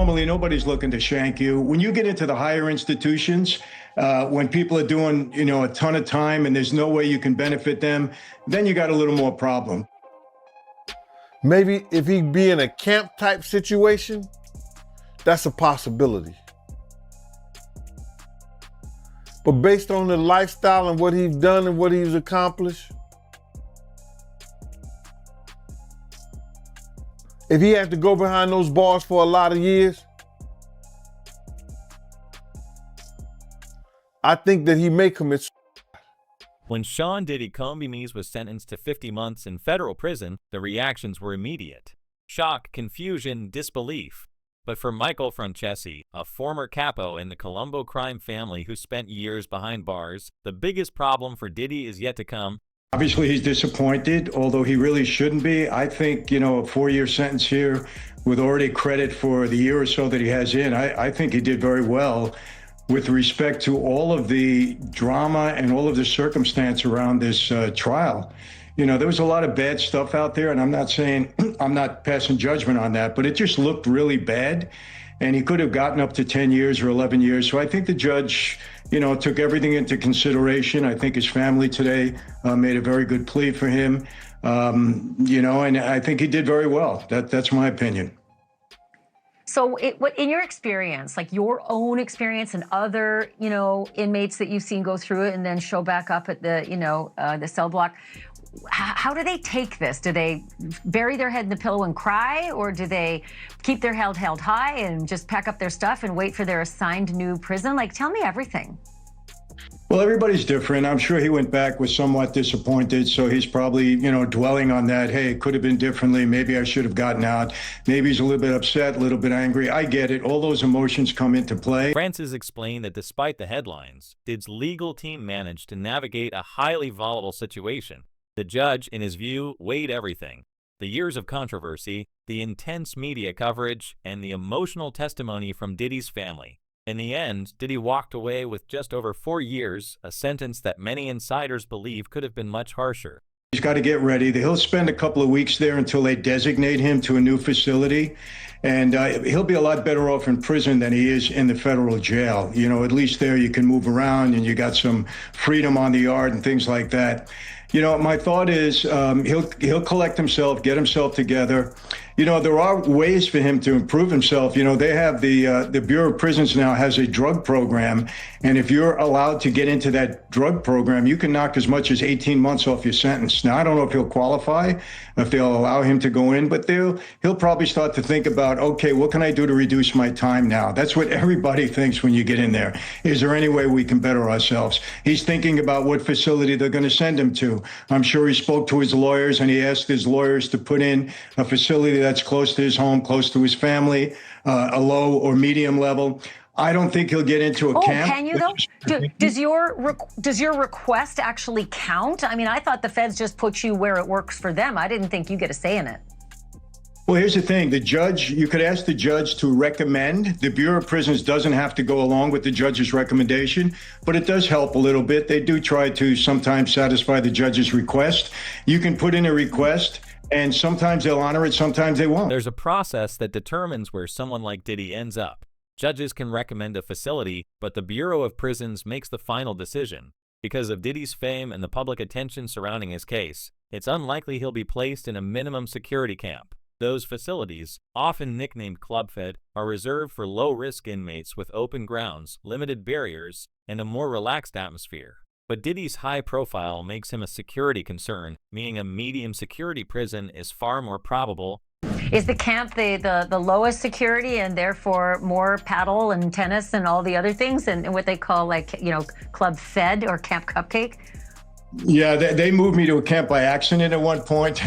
normally nobody's looking to shank you. When you get into the higher institutions, when people are doing, a ton of time and there's no way you can benefit them, then you got a little more problem. Maybe if he'd be in a camp type situation, that's a possibility. But based on the lifestyle and what he's done and what he's accomplished, if he had to go behind those bars for a lot of years, I think that he may commit suicide. When Sean Diddy Combs was sentenced to 50 months in federal prison, the reactions were immediate. Shock, confusion, disbelief. But for Michael Francesi, a former capo in the Colombo crime family who spent years behind bars, the biggest problem for Diddy is yet to come. Obviously, he's disappointed, although he really shouldn't be. I think, a 4-year sentence here with already credit for the year or so that he has in, I think he did very well with respect to all of the drama and all of the circumstance around this trial. There was a lot of bad stuff out there, and I'm not saying, I'm not passing judgment on that, but it just looked really bad. And he could have gotten up to 10 years or 11 years. So I think the judge, took everything into consideration. I think his family today made a very good plea for him, and I think he did very well. That's my opinion. So what in your experience, like your own experience and other, inmates that you've seen go through it and then show back up at the, the cell block, how do they take this? Do they bury their head in the pillow and cry, or do they keep their head held high and just pack up their stuff and wait for their assigned new prison? Like, tell me everything. Well, everybody's different. I'm sure he went back was somewhat disappointed, so he's probably, dwelling on that. Hey, it could have been differently. Maybe I should have gotten out. Maybe he's a little bit upset, a little bit angry. I get it. All those emotions come into play. Francis explained that despite the headlines, Did's legal team managed to navigate a highly volatile situation. The judge, in his view, weighed everything: the years of controversy, the intense media coverage, and the emotional testimony from Diddy's family. In the end, Diddy walked away with just over 4 years, a sentence that many insiders believe could have been much harsher. He's got to get ready. He'll spend a couple of weeks there until they designate him to a new facility. And he'll be a lot better off in prison than he is in the federal jail. At least there you can move around and you got some freedom on the yard and things like that. My thought is he'll collect himself, get himself together. There are ways for him to improve himself. They have the Bureau of Prisons now has a drug program. And if you're allowed to get into that drug program, you can knock as much as 18 months off your sentence. Now, I don't know if he'll qualify, if they'll allow him to go in, but he'll probably start to think about, okay, what can I do to reduce my time now? That's what everybody thinks when you get in there. Is there any way we can better ourselves? He's thinking about what facility they're going to send him to. I'm sure he spoke to his lawyers and he asked his lawyers to put in a facility that's close to his home, close to his family, a low or medium level. I don't think he'll get into a camp. Can you though? Does your request actually count? I mean, I thought the feds just put you where it works for them. I didn't think you get a say in it. Well, here's the thing. The judge, you could ask the judge to recommend. The Bureau of Prisons doesn't have to go along with the judge's recommendation, but it does help a little bit. They do try to sometimes satisfy the judge's request. You can put in a request, and sometimes they'll honor it, sometimes they won't. There's a process that determines where someone like Diddy ends up. Judges can recommend a facility, but the Bureau of Prisons makes the final decision. Because of Diddy's fame and the public attention surrounding his case, it's unlikely he'll be placed in a minimum security camp. Those facilities, often nicknamed Club Fed, are reserved for low-risk inmates with open grounds, limited barriers, and a more relaxed atmosphere. But Diddy's high profile makes him a security concern, meaning a medium security prison is far more probable. Is the camp the lowest security and therefore more paddle and tennis and all the other things and what they call Club Fed or Camp Cupcake? Yeah, they moved me to a camp by accident at one point,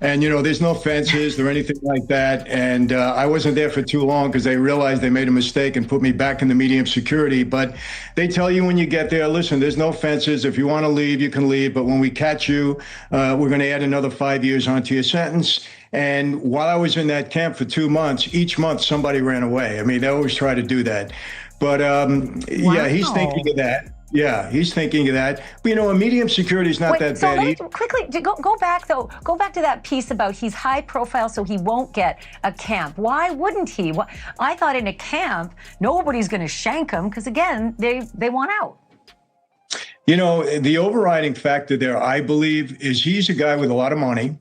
and there's no fences or anything like that. And I wasn't there for too long because they realized they made a mistake and put me back in the medium security. But they tell you when you get there, listen, there's no fences. If you want to leave, you can leave. But when we catch you, we're going to add another 5 years onto your sentence. And while I was in that camp for 2 months, each month somebody ran away. I mean, they always try to do that. But yeah, he's thinking of that. Yeah, he's thinking of that. But a medium security is not Wait, that so bad. let me quickly go back though. Go back to that piece about he's high profile, so he won't get a camp. Why wouldn't he? I thought in a camp nobody's going to shank him because again they want out. The overriding factor there, I believe, is he's a guy with a lot of money.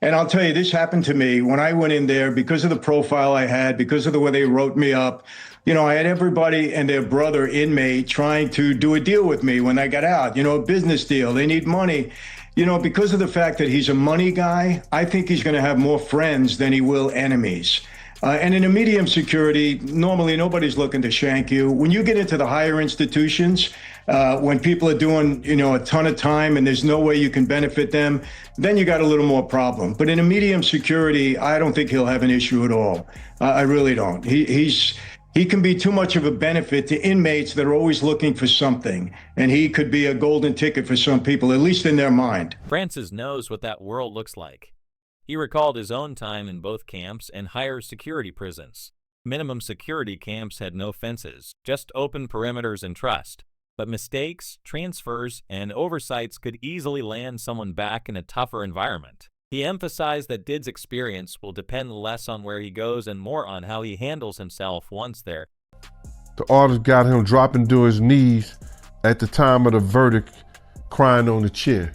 And I'll tell you, this happened to me when I went in there because of the profile I had, because of the way they wrote me up. I had everybody and their brother inmate trying to do a deal with me when I got out, a business deal. They need money. Because of the fact that he's a money guy, I think he's going to have more friends than he will enemies. And in a medium security, normally nobody's looking to shank you. When you get into the higher institutions, when people are doing, a ton of time and there's no way you can benefit them, then you got a little more problem. But in a medium security, I don't think he'll have an issue at all. I really don't. He can be too much of a benefit to inmates that are always looking for something, and he could be a golden ticket for some people, at least in their mind. Francis knows what that world looks like. He recalled his own time in both camps and higher security prisons. Minimum security camps had no fences, just open perimeters and trust. But mistakes, transfers, and oversights could easily land someone back in a tougher environment. He emphasized that Did's experience will depend less on where he goes and more on how he handles himself once there. The artist got him dropping to his knees at the time of the verdict, crying on the chair.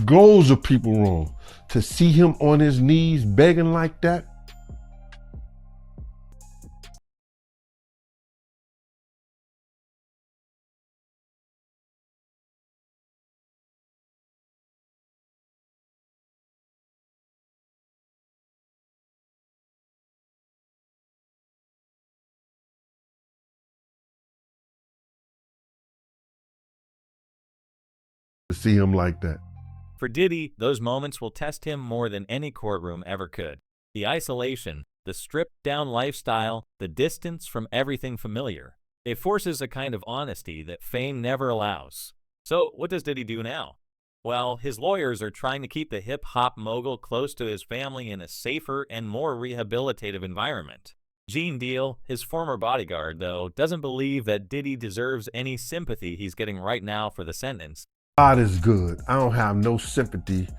Goals of people wrong. To see him on his knees begging like that, to see him like that. For Diddy, those moments will test him more than any courtroom ever could. The isolation, the stripped-down lifestyle, the distance from everything familiar. It forces a kind of honesty that fame never allows. So what does Diddy do now? Well, his lawyers are trying to keep the hip-hop mogul close to his family in a safer and more rehabilitative environment. Gene Deal, his former bodyguard, though, doesn't believe that Diddy deserves any sympathy he's getting right now for the sentence. God is good. I don't have no sympathy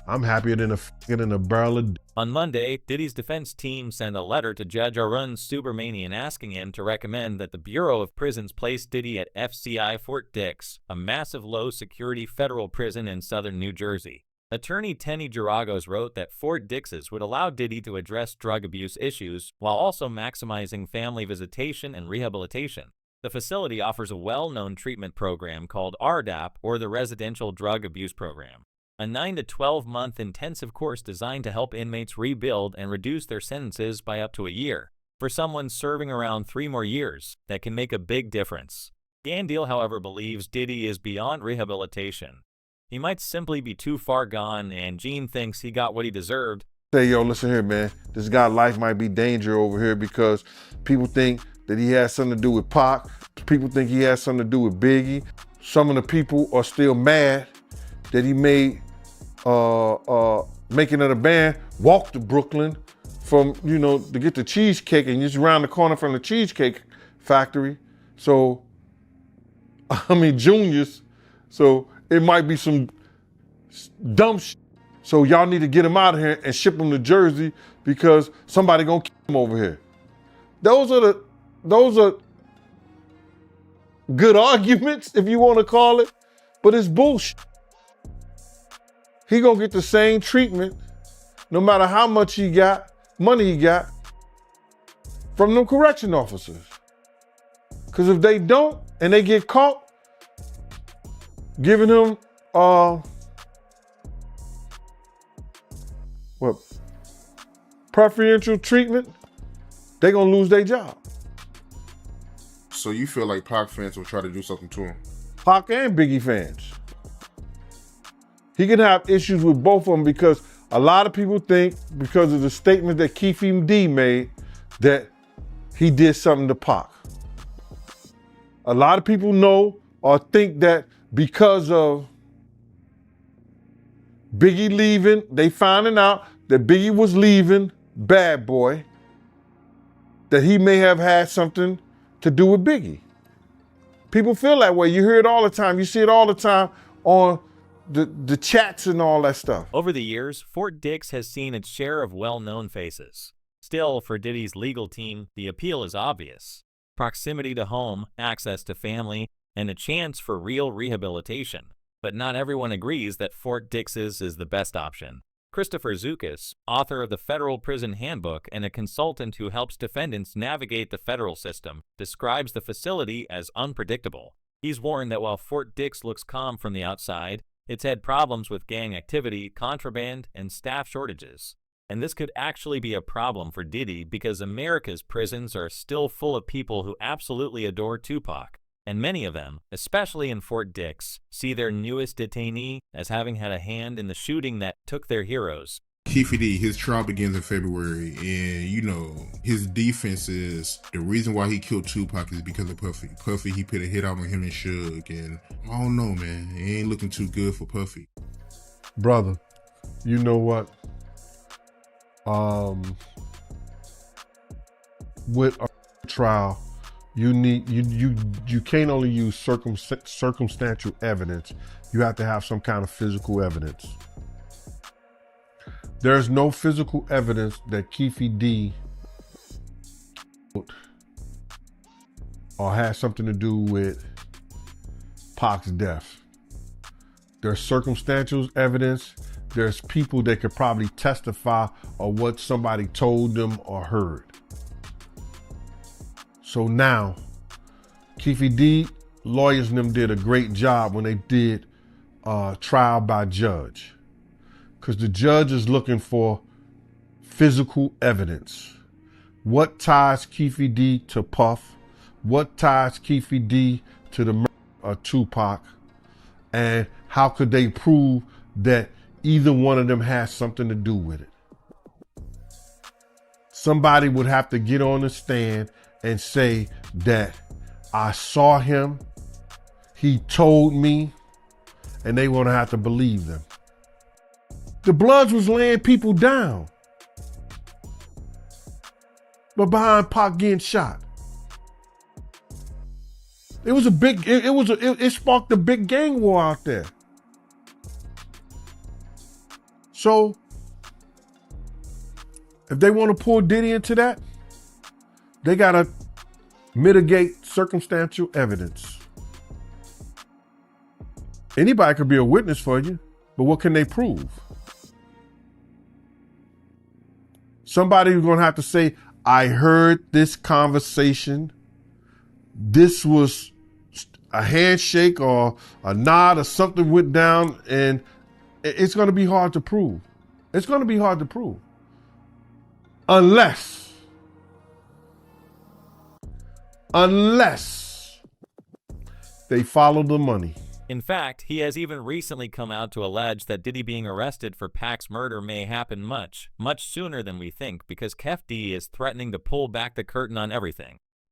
I'm happier than a barrel of. On Monday, Diddy's defense team sent a letter to Judge Arun Subramanian asking him to recommend that the Bureau of Prisons place Diddy at FCI Fort Dix, a massive low-security federal prison in southern New Jersey. Attorney Tenny Geragos wrote that Fort Dix's would allow Diddy to address drug abuse issues while also maximizing family visitation and rehabilitation. The facility offers a well-known treatment program called RDAP, or the Residential Drug Abuse Program, a 9 to 12-month intensive course designed to help inmates rebuild and reduce their sentences by up to a year. For someone serving around 3 more years, that can make a big difference. Gandil, however, believes Diddy is beyond rehabilitation. He might simply be too far gone, and Gene thinks he got what he deserved. Say, yo, listen here, man. This guy's life might be danger over here because people think that he has something to do with Pac. People think he has something to do with Biggie. Some of the people are still mad that he made Making It a Band walk to Brooklyn from, to get the cheesecake, and just around the corner from the Cheesecake Factory. So, Junior's. So it might be some dumb shit. So y'all need to get him out of here and ship him to Jersey because somebody gonna kill him over here. Those are good arguments, if you want to call it, but it's bullshit. He gonna get the same treatment no matter how much money he got from them correction officers. Because if they don't and they get caught giving him preferential treatment, they gonna lose their job. So you feel like Pac fans will try to do something to him? Pac and Biggie fans. He can have issues with both of them because a lot of people think, because of the statement that Keefe D made, that he did something to Pac. A lot of people know or think that because of Biggie leaving, they finding out that Biggie was leaving Bad Boy, that he may have had something to do with Biggie. People feel that way. You hear it all the time. You see it all the time on the chats and all that stuff. Over the years, Fort Dix has seen its share of well-known faces. Still, for Diddy's legal team, the appeal is obvious. Proximity to home, access to family, and a chance for real rehabilitation. But not everyone agrees that Fort Dix's is the best option. Christopher Zukis, author of the Federal Prison Handbook and a consultant who helps defendants navigate the federal system, describes the facility as unpredictable. He's warned that while Fort Dix looks calm from the outside, it's had problems with gang activity, contraband, and staff shortages. And this could actually be a problem for Diddy because America's prisons are still full of people who absolutely adore Tupac. And many of them, especially in Fort Dix, see their newest detainee as having had a hand in the shooting that took their heroes. Keefe D, his trial begins in February, and his defense is the reason why he killed Tupac is because of Puffy. Puffy, he put a hit out on him and Suge, and I don't know, man. It ain't looking too good for Puffy. Brother, you know what? With a trial, you can't only use circumstantial evidence. You have to have some kind of physical evidence. There's no physical evidence that Keefe D or has something to do with Pac's death. There's circumstantial evidence. There's people that could probably testify of what somebody told them or heard. So now, Keefe D, lawyers and them did a great job when they did trial by judge. Because the judge is looking for physical evidence. What ties Keefe D to Puff? What ties Keefe D to the murder of Tupac? And how could they prove that either one of them has something to do with it? Somebody would have to get on the stand and say that I saw him, he told me, and they want to have to believe them. The Bloods was laying people down, but behind Pac getting shot. It was a big, it sparked a big gang war out there. So if they want to pull Diddy into that, they got to mitigate circumstantial evidence. Anybody could be a witness for you, but what can they prove? Somebody's going to have to say, I heard this conversation. This was a handshake or a nod or something went down, and it's going to be hard to prove. It's going to be hard to prove. Unless they follow the money. In fact, he has even recently come out to allege that Diddy being arrested for Pac's murder may happen much sooner than we think, because Kef D is threatening to pull back the curtain on everything.